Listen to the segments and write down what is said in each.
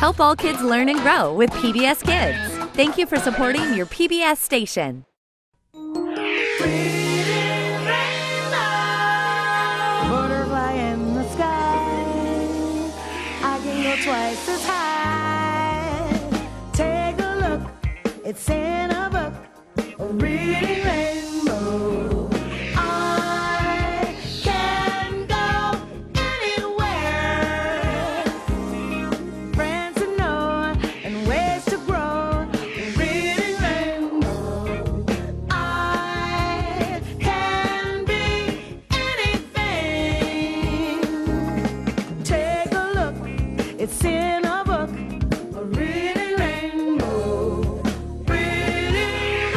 Help all kids learn and grow with PBS Kids. Thank you for supporting your PBS station. Butterfly in the sky, I can go twice as high. Take a look, it's in a book, a reading rainbow. I can go anywhere. Friends to know and ways to grow, a reading rainbow. I can be anything. Take a look, it's in a book, a reading rainbow. Reading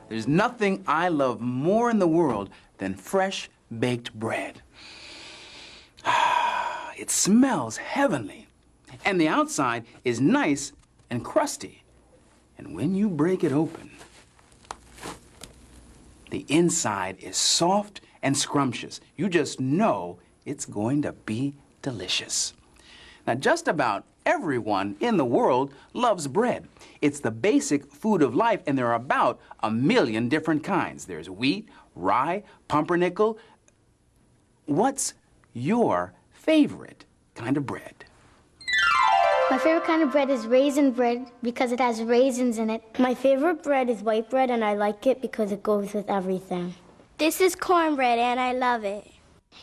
There's nothing I love more in the world than fresh baked bread. It smells heavenly, and the outside is nice and crusty. And when you break it open, the inside is soft and scrumptious. You just know it's going to be delicious. Now, just about everyone in the world loves bread. It's the basic food of life, and there are about 1 million different kinds. There's wheat, rye, pumpernickel. What's your favorite kind of bread? My favorite kind of bread is raisin bread because it has raisins in it. My favorite bread is white bread, and I like it because it goes with everything. This is cornbread, and I love it.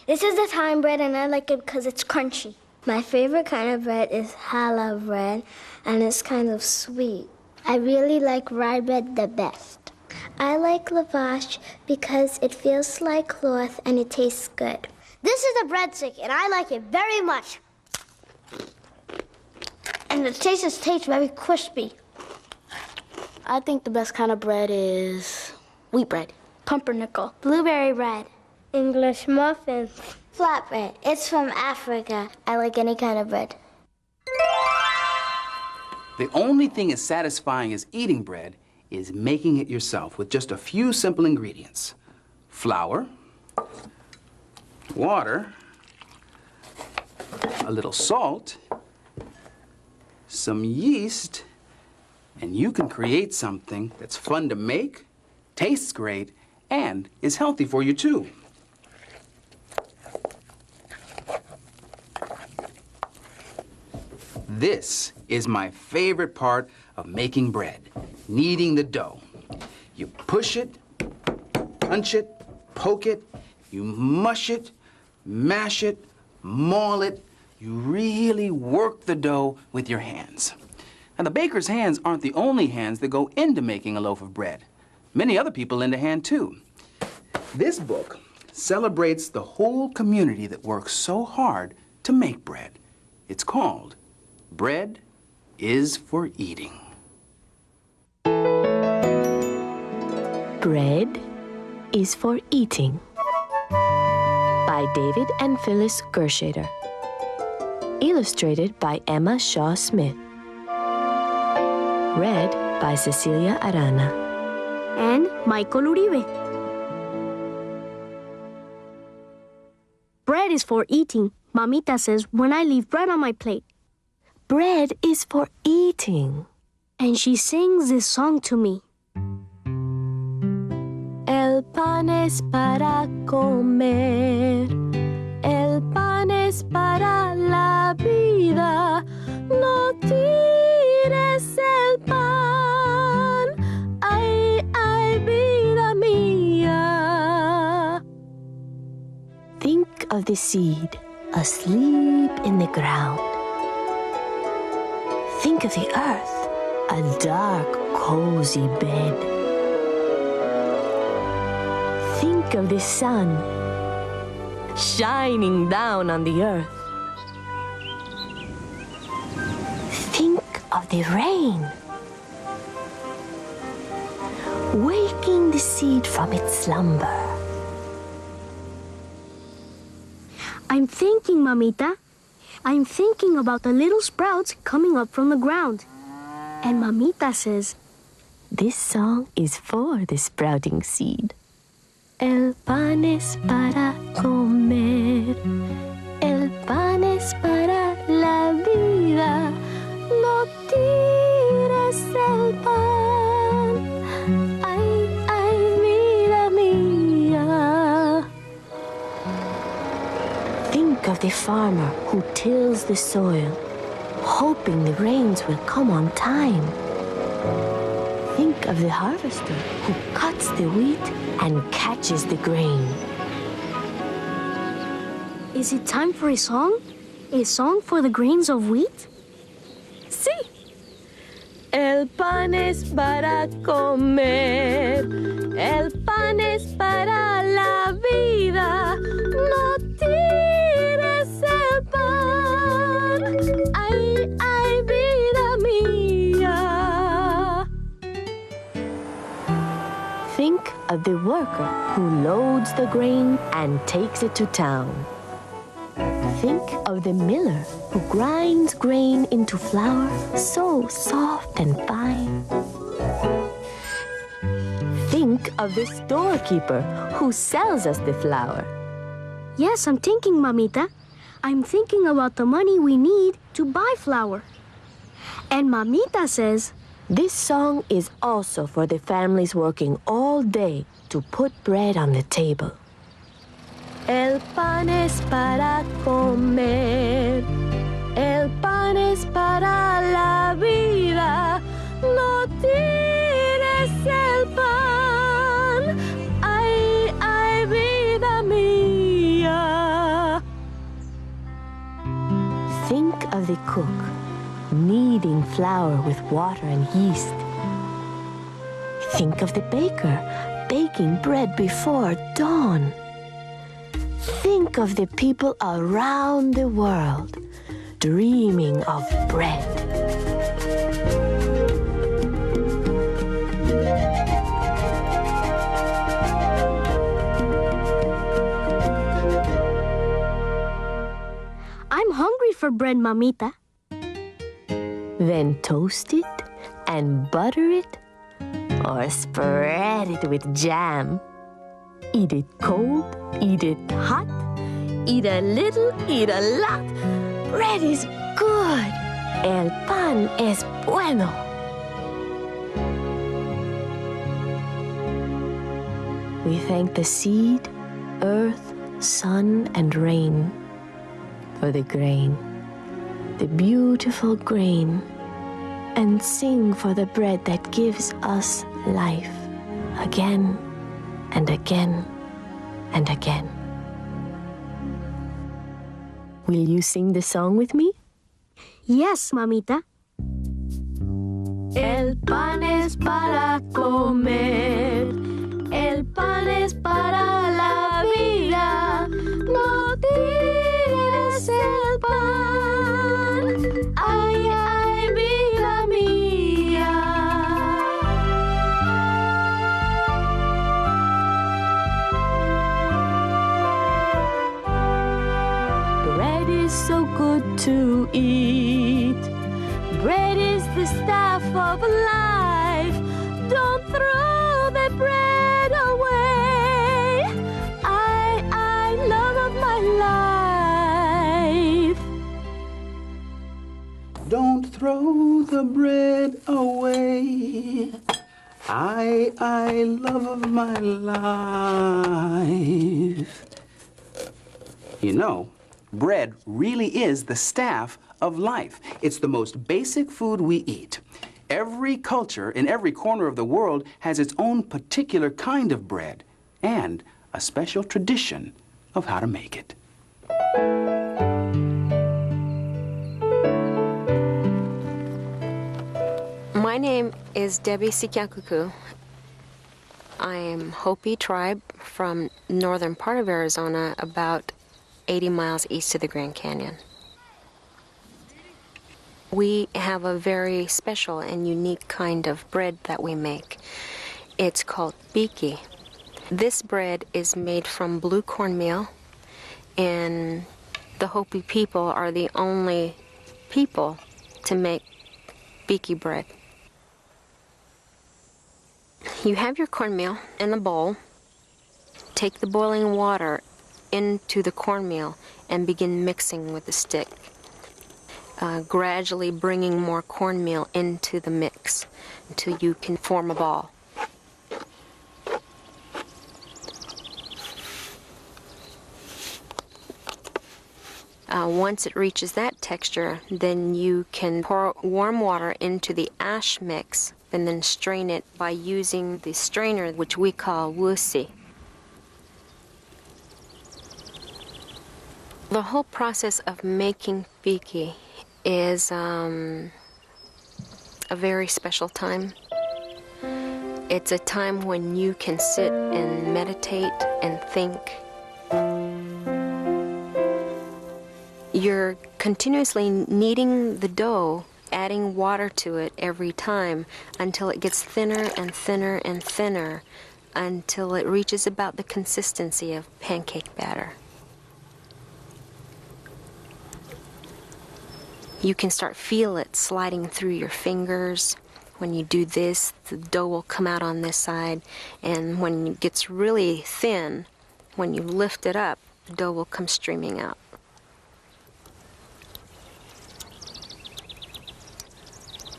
This is the thyme bread, and I like it because it's crunchy. My favorite kind of bread is challah bread, and it's kind of sweet. I really like rye bread the best. I like lavash because it feels like cloth and it tastes good. This is a breadstick, and I like it very much. And the tastes very crispy. I think the best kind of bread is wheat bread. Pumpernickel, blueberry bread, English muffins. flatbread. It's from Africa. I like any kind of bread. The only thing as satisfying as eating bread is making it yourself with just a few simple ingredients. Flour, water, a little salt, some yeast, and you can create something that's fun to make, tastes great, and is healthy for you too. This is my favorite part of making bread, kneading the dough. You push it, punch it, poke it, you mush it, mash it, maul it. You really work the dough with your hands. Now, the baker's hands aren't the only hands that go into making a loaf of bread. Many other people lend a hand too. This book celebrates the whole community that works so hard to make bread. It's called Bread is for Eating. Bread is for Eating by David and Phyllis Gershader. Illustrated by Emma Shaw Smith. Read by Cecilia Arana. And Michael Uribe. Bread is for eating. Mamita says when I leave bread on my plate. Bread is for eating. And she sings this song to me. El pan es para comer. El pan es para la vida. No tires el pan. Ay, ay, vida mía. Think of the seed asleep in the ground. Think of the earth, a dark, cozy bed. Think of the sun, shining down on the earth. Think of the rain, waking the seed from its slumber. I'm thinking, Mamita. I'm thinking about the little sprouts coming up from the ground. And Mamita says, This song is for the sprouting seed. El pan es para comer, el pan es para la vida. No tires el pan, ay, ay, vida mía. Think of the farmer who tills the soil, hoping the rains will come on time. Think of the harvester who cuts the wheat and catches the grain. is it time for a song? A song for the grains of wheat? Sí. El pan es para comer, el pan es para la vida. No tires el pan, ay, ay, vida mía. Think of the worker who loads the grain and takes it to town. Think of the miller who grinds grain into flour so soft and fine. Think of the storekeeper who sells us the flour. Yes, I'm thinking, Mamita. I'm thinking about the money we need to buy flour. And Mamita says, This song is also for the families working all day to put bread on the table. El pan es para comer, el pan es para la vida. No tires el pan, ay, ay, vida mía. Think of the cook kneading flour with water and yeast. Think of the baker baking bread before dawn. Think of the people around the world dreaming of bread. I'm hungry for bread, Mamita. Then toast it and butter it, or spread it with jam. Eat it cold, eat it hot, eat a little, eat a lot. Bread is good. El pan es bueno. We thank the seed, earth, sun, and rain for the grain, the beautiful grain, and sing for the bread that gives us life again and again and again. Will you sing the song with me? Yes, Mamita. El pan es para comer, el pan es para la vida. No tires el pan, ay, ay, vida mía. Bread is so good to eat. Bread is the staff of life. Don't throw the bread away. I love of my life. Don't throw the bread away. I love of my life. You know, bread really is the staff of life. It's the most basic food we eat. Every culture in every corner of the world has its own particular kind of bread and a special tradition of how to make it. My name is Debbie Sikyakuku. I am Hopi tribe from northern part of Arizona, about 80 miles east of the Grand Canyon. We have a very special and unique kind of bread that we make. It's called piki. This bread is made from blue cornmeal, and the Hopi people are the only people to make piki bread. You have your cornmeal in a bowl. Take the boiling water into the cornmeal and begin mixing with the stick, gradually bringing more cornmeal into the mix until you can form a ball. Once it reaches that texture, then you can pour warm water into the ash mix and then strain it by using the strainer, which we call wusi. The whole process of making piki is a very special time. It's a time when you can sit and meditate and think. You're continuously kneading the dough, adding water to it every time until it gets thinner and thinner and thinner until it reaches about the consistency of pancake batter. You can feel it sliding through your fingers. When you do this, the dough will come out on this side, and when it gets really thin, when you lift it up, the dough will come streaming out.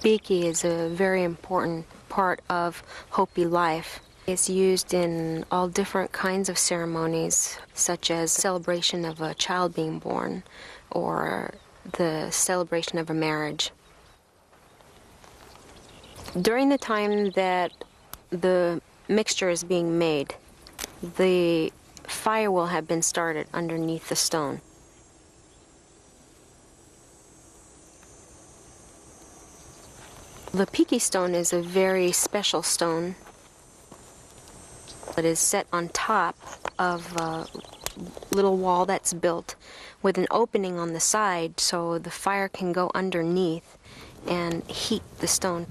Piki is a very important part of Hopi life. It's used in all different kinds of ceremonies, such as celebration of a child being born or the celebration of a marriage. During the time that the mixture is being made, the fire will have been started underneath the stone. The piki stone is a very special stone. It is set on top of a little wall that's built with an opening on the side so the fire can go underneath and heat the stone.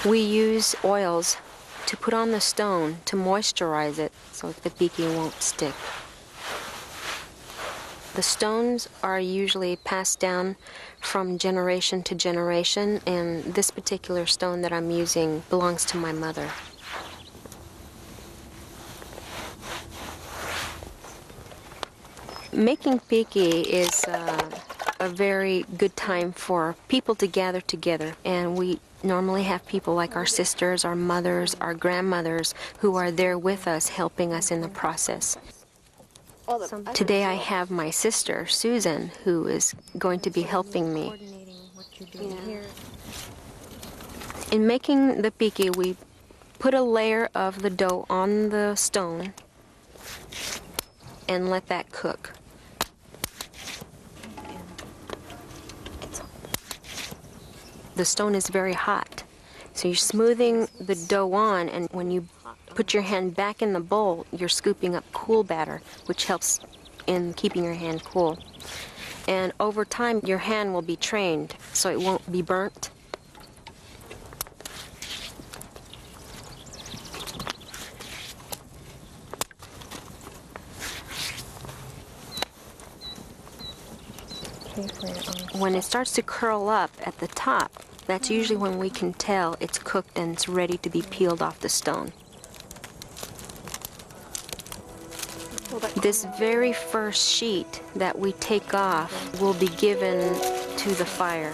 We use oils to put on the stone to moisturize it so the piki won't stick. The stones are usually passed down from generation to generation, and this particular stone that I'm using belongs to my mother. Making piki is a very good time for people to gather together, and we normally have people like our sisters, our mothers, our grandmothers who are there with us, helping us in the process. Today I have my sister, Susan, who is going to be helping me. In making the piki, we put a layer of the dough on the stone and let that cook. The stone is very hot, so you're smoothing the dough on, and when you put your hand back in the bowl, you're scooping up cool batter, which helps in keeping your hand cool. And over time, your hand will be trained, so it won't be burnt. When it starts to curl up at the top, that's usually when we can tell it's cooked and it's ready to be peeled off the stone. This very first sheet that we take off will be given to the fire.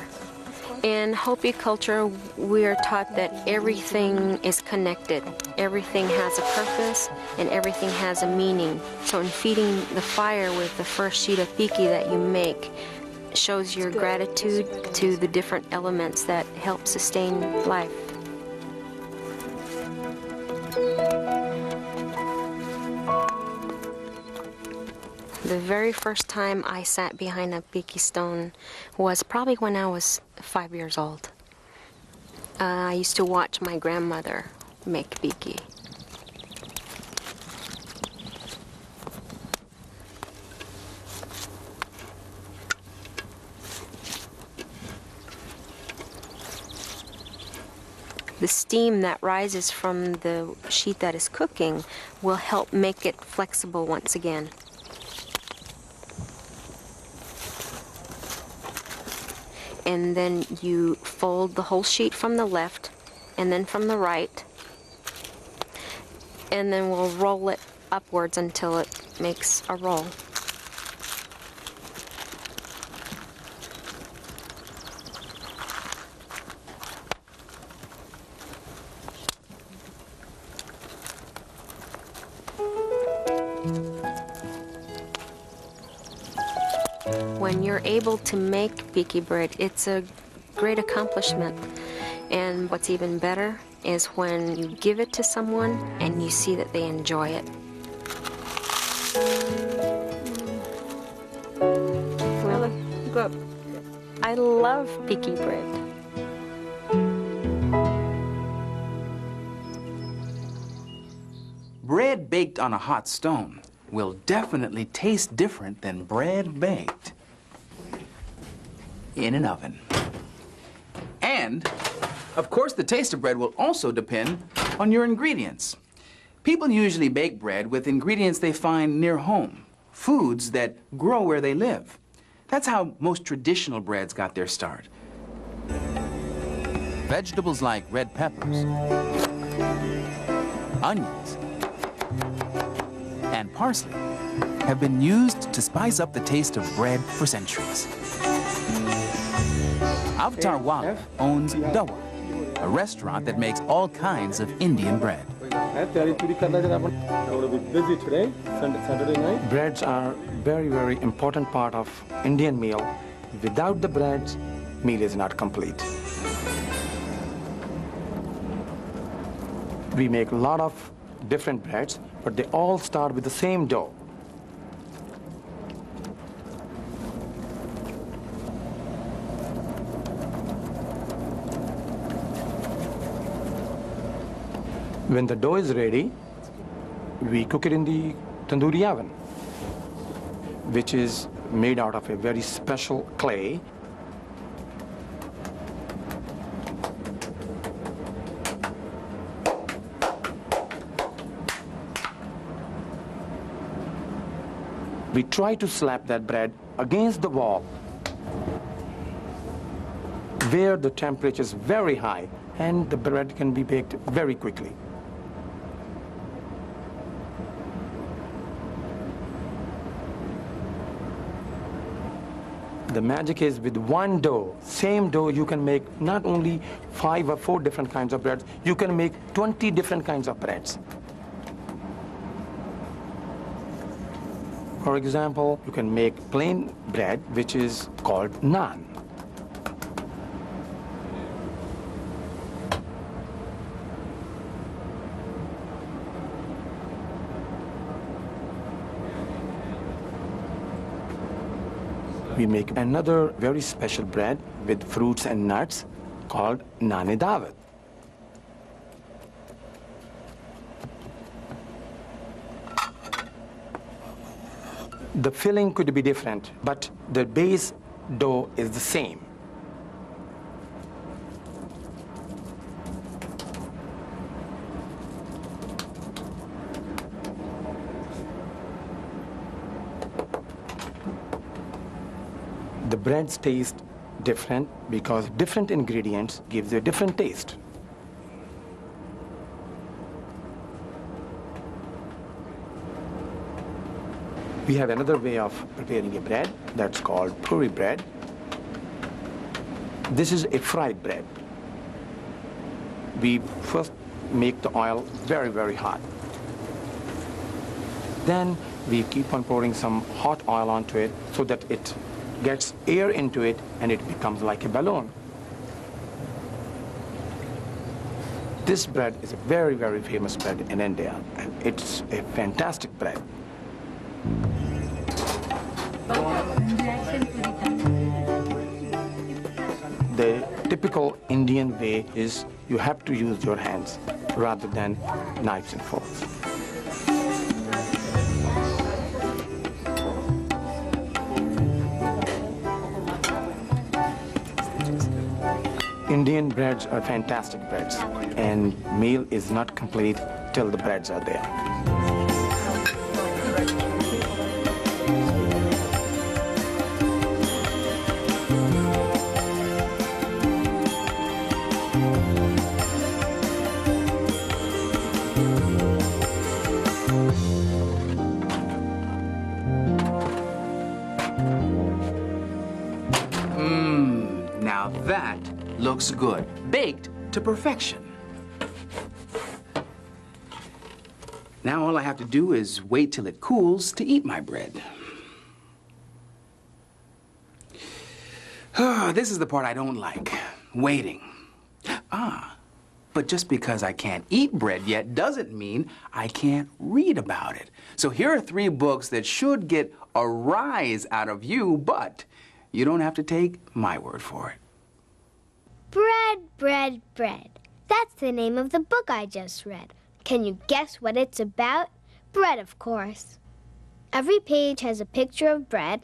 In Hopi culture, we are taught that everything is connected. Everything has a purpose and everything has a meaning. So in feeding the fire with the first sheet of piki that you make shows your gratitude to the different elements that help sustain life. The very first time I sat behind a piki stone was probably when I was 5 years old. I used to watch my grandmother make piki. The steam that rises from the sheet that is cooking will help make it flexible once again. And then you fold the whole sheet from the left and then from the right, and then we'll roll it upwards until it makes a roll. When you're able to make piki bread, it's a great accomplishment. And what's even better is when you give it to someone and you see that they enjoy it. Really good. I love piki bread. Bread baked on a hot stone will definitely taste different than bread baked in an oven. And, of course, the taste of bread will also depend on your ingredients. People usually bake bread with ingredients they find near home, foods that grow where they live. That's how most traditional breads got their start. Vegetables like red peppers, onions, and parsley have been used to spice up the taste of bread for centuries. Avatar Wala owns Dawa, a restaurant that makes all kinds of Indian bread. Busy today, Saturday night. Breads are very, very important part of Indian meal. Without the breads, meal is not complete. We make a lot of different breads, but they all start with the same dough. When the dough is ready, we cook it in the tandoori oven, which is made out of a very special clay. We try to slap that bread against the wall where the temperature is very high and the bread can be baked very quickly. The magic is with one dough, same dough, you can make not only 5 or 4 different kinds of breads, you can make 20 different kinds of breads. For example, you can make plain bread, which is called naan. We make another very special bread with fruits and nuts called naan dawat. The filling could be different, but the base dough is the same. The breads taste different because different ingredients gives you a different taste. We have another way of preparing a bread that's called puri bread. This is a fried bread. We first make the oil very, very hot. Then we keep on pouring some hot oil onto it so that it gets air into it and it becomes like a balloon. This bread is a very, very famous bread in India, and it's a fantastic bread. The typical Indian way is you have to use your hands rather than knives and forks. Indian breads are fantastic breads, and meal is not complete till the breads are there. Now that looks good. Baked to perfection. Now all I have to do is wait till it cools to eat my bread. This is the part I don't like. Waiting. But just because I can't eat bread yet doesn't mean I can't read about it. So here are 3 books that should get a rise out of you, but you don't have to take my word for it. Bread, bread, bread. That's the name of the book I just read. Can you guess what it's about? Bread, of course. Every page has a picture of bread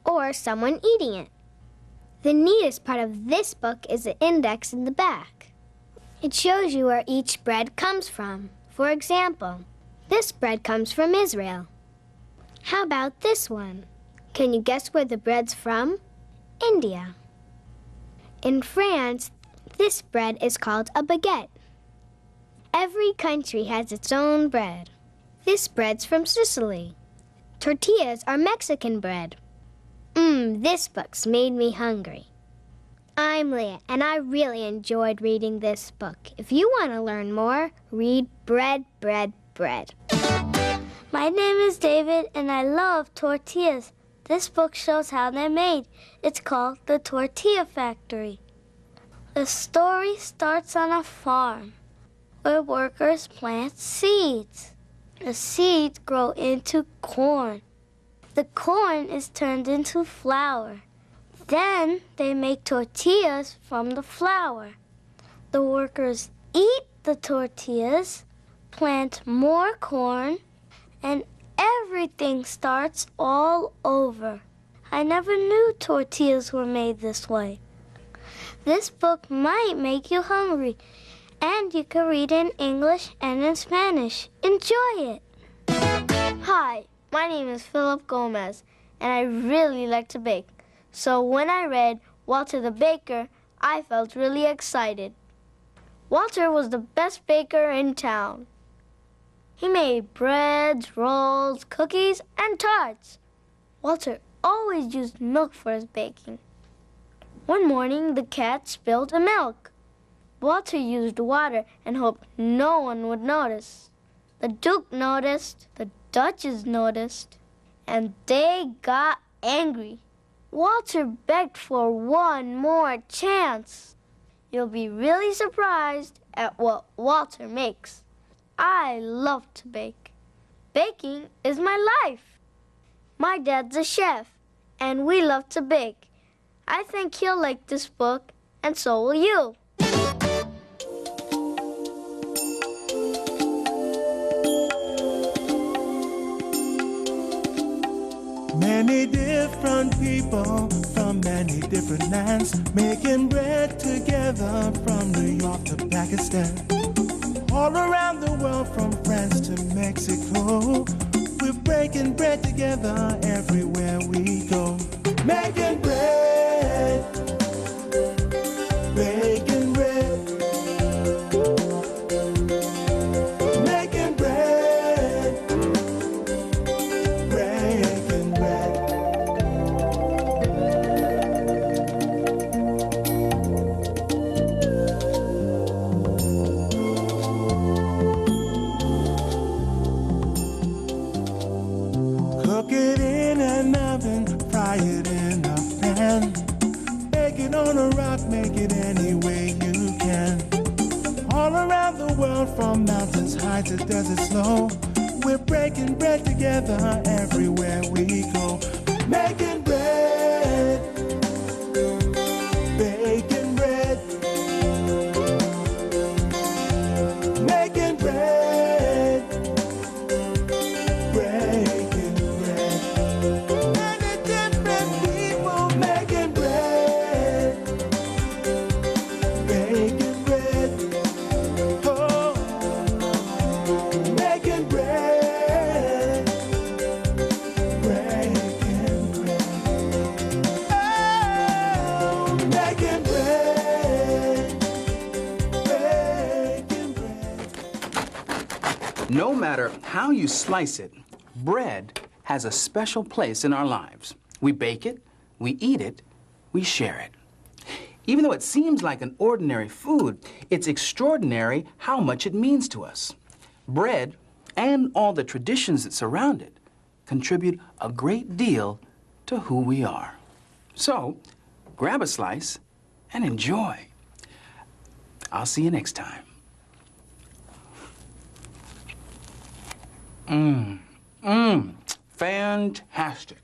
or someone eating it. The neatest part of this book is the index in the back. It shows you where each bread comes from. For example, this bread comes from Israel. How about this one? Can you guess where the bread's from? India. In France, this bread is called a baguette. Every country has its own bread. This bread's from Sicily. Tortillas are Mexican bread. This book's made me hungry. I'm Leah, and I really enjoyed reading this book. If you want to learn more, read Bread, Bread, Bread. My name is David, and I love tortillas. This book shows how they're made. It's called The Tortilla Factory. The story starts on a farm where workers plant seeds. The seeds grow into corn. The corn is turned into flour. Then they make tortillas from the flour. The workers eat the tortillas, plant more corn, and everything starts all over. I never knew tortillas were made this way. This book might make you hungry, and you can read in English and in Spanish. Enjoy it! Hi, my name is Philip Gomez, and I really like to bake. So when I read Walter the Baker, I felt really excited. Walter was the best baker in town. He made breads, rolls, cookies, and tarts. Walter always used milk for his baking. One morning, the cat spilled the milk. Walter used water and hoped no one would notice. The Duke noticed, the Duchess noticed, and they got angry. Walter begged for one more chance. You'll be really surprised at what Walter makes. I love to bake. Baking is my life. My dad's a chef, and we love to bake. I think he'll like this book, and so will you. Many different people from many different lands making bread together from New York to Pakistan. All around the world from France to Mexico, we're breaking bread together everywhere we go. Making bread, baking bread, making bread, breaking bread. Cook it in an oven, fry it in a pan. Bake it on a rock, make it any way you can. All around the world, from mountains high to deserts low, we're breaking bread together everywhere we go. Making bread, baking bread, making bread, breaking bread. Many different people making bread, matter how you slice it, bread has a special place in our lives. We bake it, we eat it, we share it. Even though it seems like an ordinary food, it's extraordinary how much it means to us. Bread and all the traditions that surround it contribute a great deal to who we are. So, grab a slice and enjoy. I'll see you next time. Fantastic.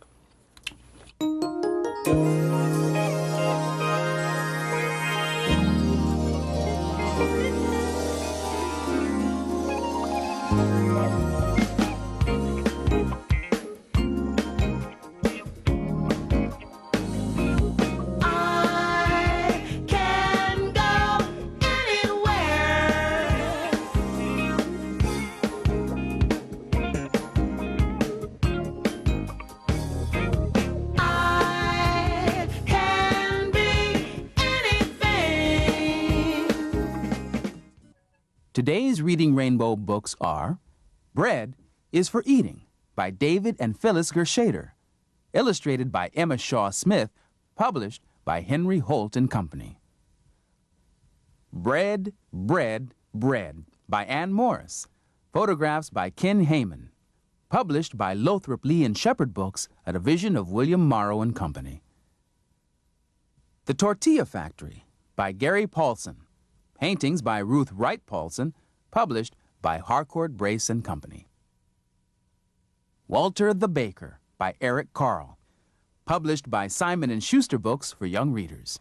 Today's Reading Rainbow books are Bread is for Eating by David and Phyllis Gershader, illustrated by Emma Shaw Smith, published by Henry Holt and Company. Bread, Bread, Bread by Ann Morris, photographs by Ken Heyman, published by Lothrop Lee and Shepherd Books, a division of William Morrow and Company. The Tortilla Factory by Gary Paulson, paintings by Ruth Wright Paulson, published by Harcourt Brace and Company. Walter the Baker by Eric Carle, published by Simon & Schuster Books for young readers.